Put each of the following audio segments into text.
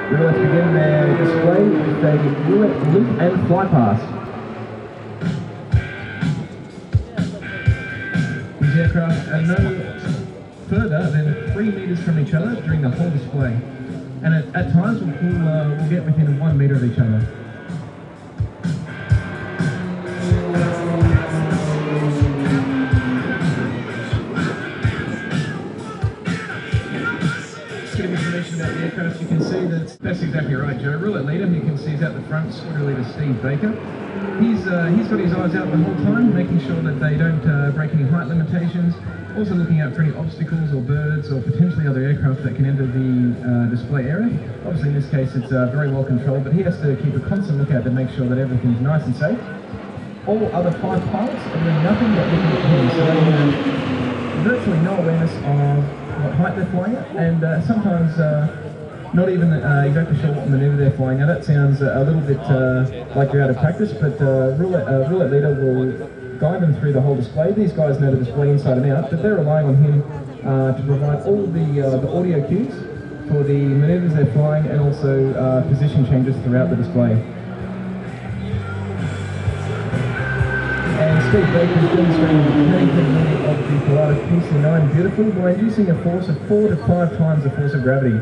Roulettes begin their display with a roulette loop and fly pass. These aircraft are no further than 3 metres from each other during the whole display, and at times we'll get within 1 metre of each other. About the aircraft, you can see that's exactly right, Joe. Roulette leader, who you can see is out the front, squadron leader Steve Baker. He's got his eyes out the whole time, making sure that they don't break any height limitations. Also looking out for any obstacles or birds or potentially other aircraft that can enter the display area. Obviously in this case it's very well controlled, but he has to keep a constant lookout to make sure that everything's nice and safe. All other 5 pilots are doing nothing but looking at him, so they have virtually no awareness of what height they're flying at, and sometimes not even exactly sure what manoeuvre they're flying at. That sounds a little bit like they're out of practice, but roulette leader will guide them through the whole display. These guys know the display inside and out, but they're relying on him to provide all the audio cues for the manoeuvres they're flying, and also position changes throughout the display. And Steve Baker is demonstrating the turning capability of the Pilatus PC-9 beautifully by inducing a force of 4 to 5 times the force of gravity.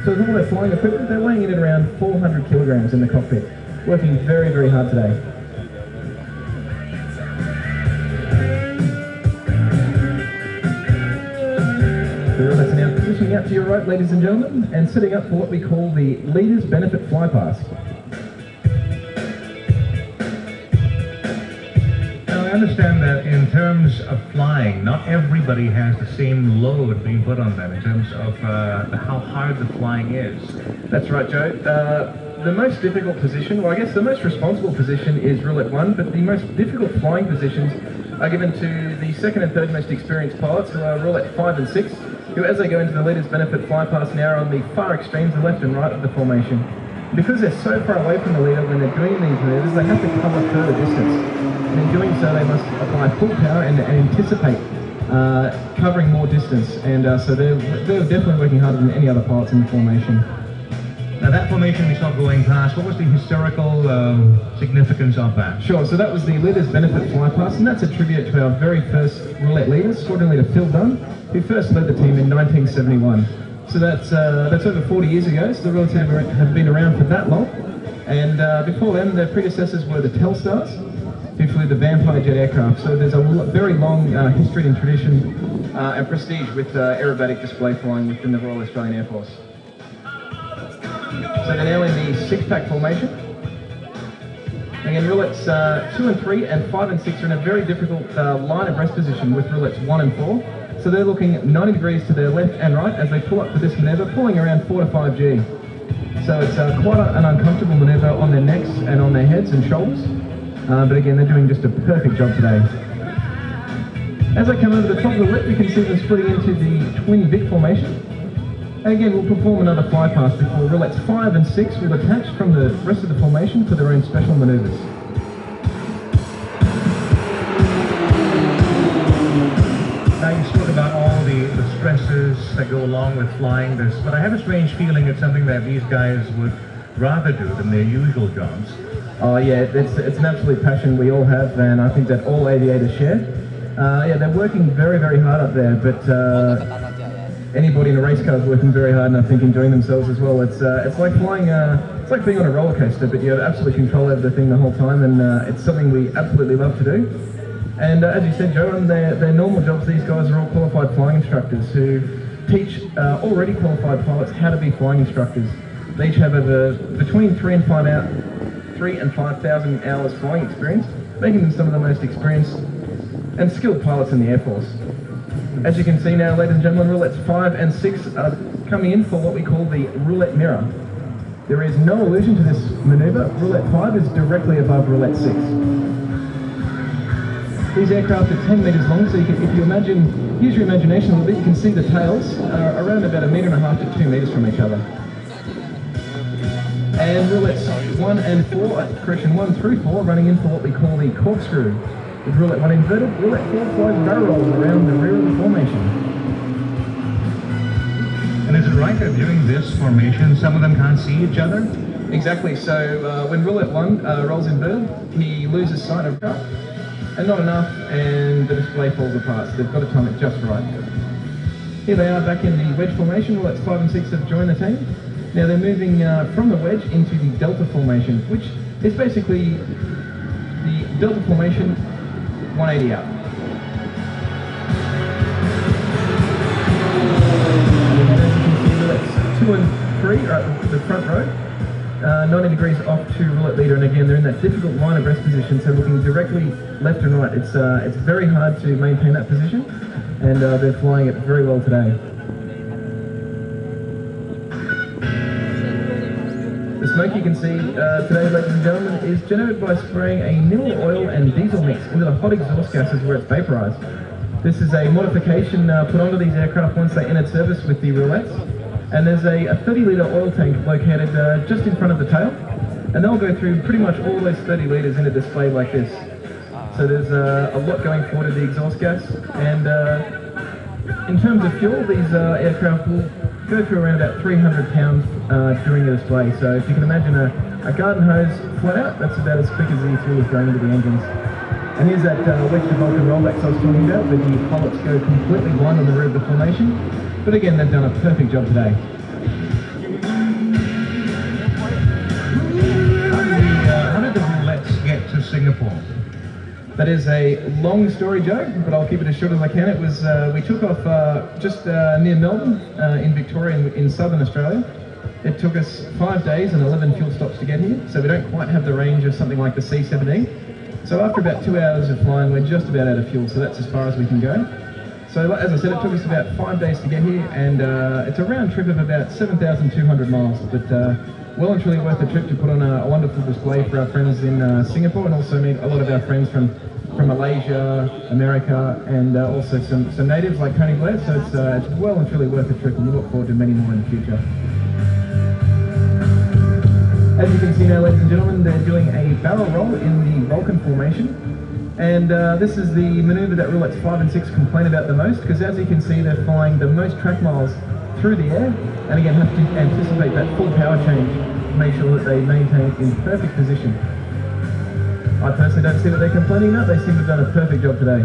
So with all their flying equipment, they're weighing in at around 400 kilograms in the cockpit, working very, very hard today. The Roulettes are now positioning out to your right, ladies and gentlemen, and setting up for what we call the Leaders Benefit Fly Pass. I understand that in terms of flying, not everybody has the same load being put on them in terms of how hard the flying is. That's right, Joe. The most difficult position, well I guess the most responsible position is Roulette 1, but the most difficult flying positions are given to the second and third most experienced pilots, who are Roulette 5 and 6, who as they go into the Leaders Benefit Fly Pass now are on the far extremes, the left and right of the formation. Because they're so far away from the leader when they're doing these maneuvers, they have to cover further distance. And in doing so, they must apply full power and anticipate covering more distance. And so they're definitely working harder than any other pilots in the formation. Now that formation we saw going past, what was the historical significance of that? Sure, so that was the Leaders Benefit Fly Pass, and that's a tribute to our very first roulette leader, Squadron Leader Phil Dunn, who first led the team in 1971. So that's over 40 years ago, so the Roulettes have been around for that long. And before them, their predecessors were the Telstars, who flew the Vampire jet aircraft. So there's a very long history and tradition and prestige with aerobatic display flying within the Royal Australian Air Force. So they're now in the 6-pack formation. Again, Roulettes 2 and 3 and 5 and 6 are in a very difficult line of rest position with Roulettes 1 and 4. So they're looking 90 degrees to their left and right as they pull up for this manoeuvre, pulling around 4 to 5 G. So it's quite an uncomfortable manoeuvre on their necks and on their heads and shoulders. But again, they're doing just a perfect job today. As I come over the top of the lip, you can see them splitting into the twin Vic formation. And again, we'll perform another fly pass before Roulettes 5 and 6 will detach from the rest of the formation for their own special manoeuvres. Now you spoke about all the stresses that go along with flying this, but I have a strange feeling it's something that these guys would rather do than their usual jobs. Oh yeah, it's an absolute passion we all have, and I think that all aviators share. Yeah, they're working very, very hard up there, but anybody in a race car is working very hard and I think enjoying themselves as well. It's like flying, it's like being on a roller coaster, but you have absolute control over the thing the whole time, and it's something we absolutely love to do. And as you said, Joe, on their normal jobs, these guys are all qualified flying instructors who teach already qualified pilots how to be flying instructors. They each have over between 3,000 and 5,000 hours flying experience, making them some of the most experienced and skilled pilots in the Air Force. As you can see now, ladies and gentlemen, Roulettes 5 and 6 are coming in for what we call the roulette mirror. There is no allusion to this manoeuvre. Roulette 5 is directly above Roulette 6. These aircraft are 10 metres long, so you can, if you imagine, use your imagination a little bit, you can see the tails are around about 1.5 metres to 2 metres from each other. And Roulettes 1 and 4, correction, 1 through 4, running in for what we call the corkscrew. With Roulette 1 inverted, Roulette 4 flies barrel rolls around the rear of the formation. And is it right that during this formation, some of them can't see each other? Exactly. So when Roulette 1 rolls in bird, he loses sight of craft, and not enough, and the display falls apart. So they've got to time it just right. Here they are back in the wedge formation. Roulettes 5 and 6 have joined the team. Now they're moving from the wedge into the delta formation, which is basically the delta formation 180 out. And as you can see, Roulettes 2 and 3 are at the front row, 90 degrees off to roulette leader, and again they're in that difficult line of rest position, so looking directly left and right. It's very hard to maintain that position, and they're flying it very well today. The smoke you can see today, ladies and gentlemen, is generated by spraying a mineral oil and diesel mix into the hot exhaust gases where it's vaporized. This is a modification put onto these aircraft once they entered service with the Roulettes. And there's a 30-litre oil tank located just in front of the tail, and they'll go through pretty much all those 30 litres in a display like this. So there's a lot going forward to the exhaust gas, and in terms of fuel, these aircraft will go through around about 300 pounds during the display. So if you can imagine a garden hose flat out, that's about as quick as the fuel is going into the engines. And here's that wedge to Vulcan rollbacks I was talking about, where the pilots go completely blind on the rear of the formation. But again, they've done a perfect job today. How did the Roulettes get to Singapore? That is a long story, Joe, but I'll keep it as short as I can. It was we took off just near Melbourne in Victoria in southern Australia. It took us 5 days and 11 fuel stops to get here, so we don't quite have the range of something like the C-17. So after about 2 hours of flying, we're just about out of fuel, so that's as far as we can go. So as I said, it took us about 5 days to get here, and it's a round trip of about 7,200 miles, but well and truly worth the trip to put on a wonderful display for our friends in Singapore, and also meet a lot of our friends from Malaysia, America, and also some natives like Tony Blair. So it's well and truly worth the trip, and we look forward to many more in the future. As you can see now, ladies and gentlemen, they're doing a barrel roll in the Vulcan formation. And this is the manoeuvre that Roulettes 5 and 6 complain about the most, because as you can see, they're flying the most track miles through the air, and again have to anticipate that full power change to make sure that they maintain in perfect position. I personally don't see what they're complaining about. They seem to have done a perfect job today.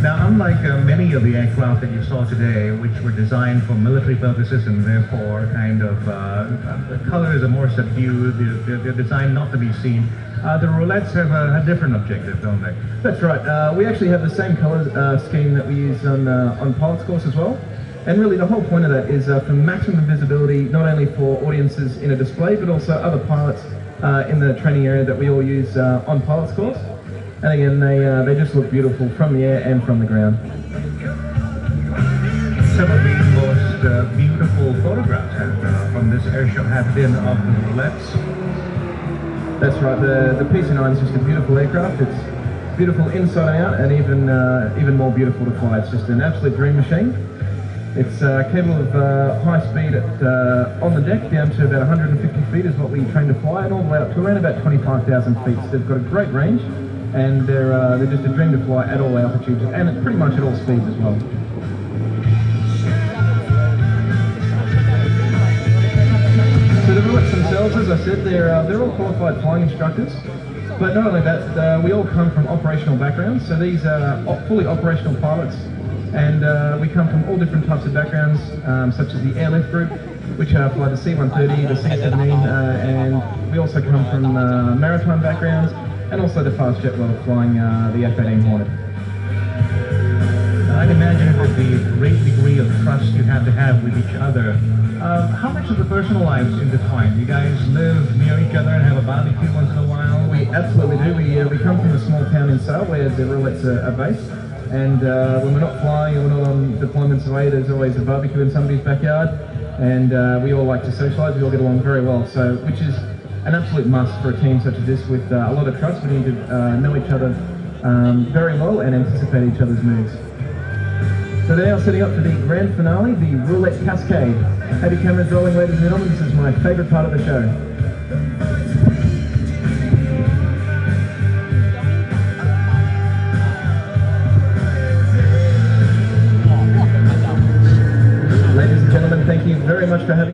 Now, unlike many of the aircraft that you saw today, which were designed for military purposes and therefore kind of the colors are more subdued, they're designed not to be seen, the Roulettes have a different objective, don't they? That's right. We actually have the same colour scheme that we use on pilot's course as well. And really the whole point of that is for maximum visibility, not only for audiences in a display, but also other pilots in the training area that we all use on pilot's course. And again, they just look beautiful from the air and from the ground. Some of the most beautiful photographs from this airshow have been of the Roulettes. That's right. The PC-9 is just a beautiful aircraft. It's beautiful inside and out, and even more beautiful to fly. It's just an absolute dream machine. It's capable of high speed on the deck down to about 150 feet is what we train to fly, and all the way up to around about 25,000 feet. So they've got a great range, and they're just a dream to fly at all altitudes, and it's pretty much at all speeds as well. So the Roulettes themselves, as I said, they're all qualified flying instructors. But not only that, we all come from operational backgrounds. So these are fully operational pilots, and we come from all different types of backgrounds, such as the airlift group, which fly the C-130, the C-17, and we also come from maritime backgrounds, and also the fast jet world, flying the F-18 Hornet. I'd imagine with the great degree of trust you have to have with each other, how much of the personal lives intertwined? You guys live near each other and have a barbecue once in a while? We absolutely do. We come from a small town in Sale where the Roulettes are based, and when we're not flying or we're not on deployments away, there's always a barbecue in somebody's backyard, and we all like to socialise. We all get along very well, so which is an absolute must for a team such as this with a lot of trust. We need to know each other very well and anticipate each other's moves. So they're now setting up for the grand finale, the Roulette Cascade. Have your cameras rolling, ladies and gentlemen. This is my favourite part of the show. Ladies and gentlemen, thank you very much for having